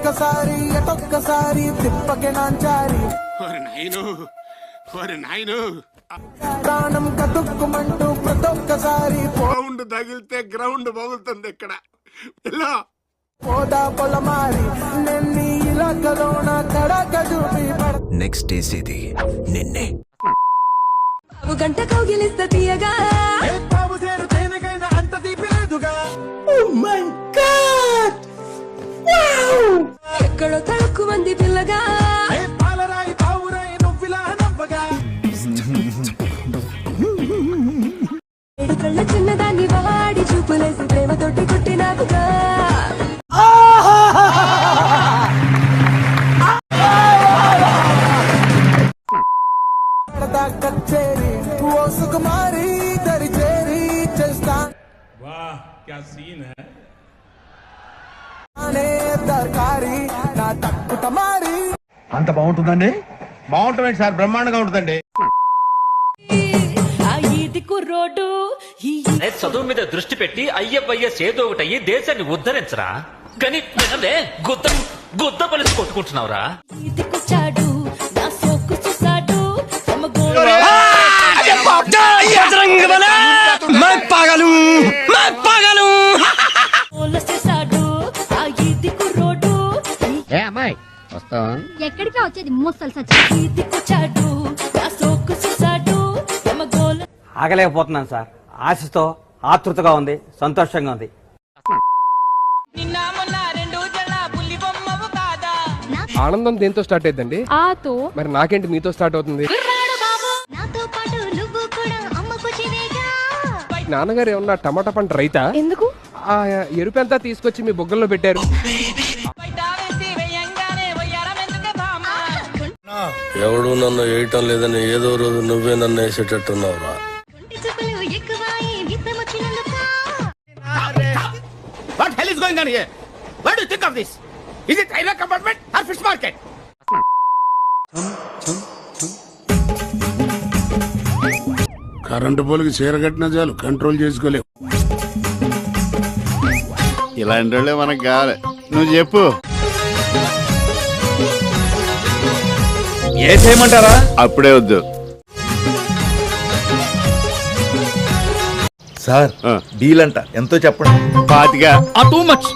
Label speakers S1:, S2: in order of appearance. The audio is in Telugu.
S1: ఒక్కసారి ఎటొక్కసారి తిప్పకే నాంచారి ప్రాణం కతుక్కుమంటూ ప్రతొక్కసారి
S2: పౌండ్ తగిలితే గ్రౌండ్ పగులుతుంది ఇక్కడ ఇలా
S1: పోదా పొలమారి నిన్ని ఇలాకలోన కడక చూపి
S3: నెక్స్ట్ చేసేది నిన్నే.
S4: గంట కౌగిలిస్త తీయగా
S1: అంత తీపి లేదుగా.
S4: ఎక్కడో తడుక్కు మంది పిల్లగా
S1: పాలరాయి పావురాయి నువ్విలా నవ్వగా
S4: ఏడు కళ్ళ చిన్నదాన్ని వాడి చూపులేసి ప్రేమతోటి కొట్టినాకుగా
S1: కచ్చేరి ఓ సుకుమారి దరి చేరి చేస్తా దర్కారి నా తక్కుట మారి.
S5: అంత బాగుంటుందండి?
S2: బాగుంటుంది సార్, బ్రహ్మాండంగా ఉంటుందండి.
S4: ఆ ఈది కుర్రోడు
S6: చదువు మీద దృష్టి పెట్టి అయ్యయ్యస్ ఏదో ఒకటయ్యి దేశాన్ని ఉద్ధరించరా కానీ గుద్ద పలిసి కొట్టుకుంటున్నావురా.
S4: ఈదికొచ్చాడు నా సోకు చూసాడు చేశాడు ఆ ఈది కుర్రోడు.
S7: ఎక్కడికి వచ్చేది మూస్తలు సచ్చి.
S4: ఈదికొచ్చాడు నా సోకు చూసాడు గోల.
S8: ఆగలేకపోతున్నాను సార్. ఆశతో ఆతృతగా ఉంది, సంతోషంగా ఉంది.
S9: ఆనందం దేంతో స్టార్ట్ అయ్యిందండి?
S7: ఆతో.
S9: మరి నాకేంటి మీతో స్టార్ట్ అవుతుంది?
S7: నాతో పాటు నువ్వు కూడా అమ్మకు చివేగా.
S9: నాన్నగారు ఏమన్నా టమాటా పంట రైతా?
S7: ఎందుకు?
S9: ఆ ఎరుపెంతా తీసుకొచ్చి మీ బొగ్గల్లో పెట్టారు.
S2: ఎవడు నన్ను వేయటం లేదని ఏదో రోజు నువ్వే నన్ను వేసేటట్టున్నావురా.
S7: చుక్కలు ఎక్కువాయి విత్తమొచ్చినందుకు.
S2: What hell is going on here? What do you think of this? Is it railway compartment or fish market? Current పోలికి చీరగట్టిన చాలు కంట్రోల్ చేసుకోలేవు.
S5: ఇలాంటి వాళ్ళే మనకు కావాలి. నువ్వు చెప్పు.
S8: ఏ చేయమంటారా?
S5: అప్పుడే వద్దు
S3: సార్ డీల్ అంట ఎంతో చెప్పండి.
S5: 25.
S8: Too much.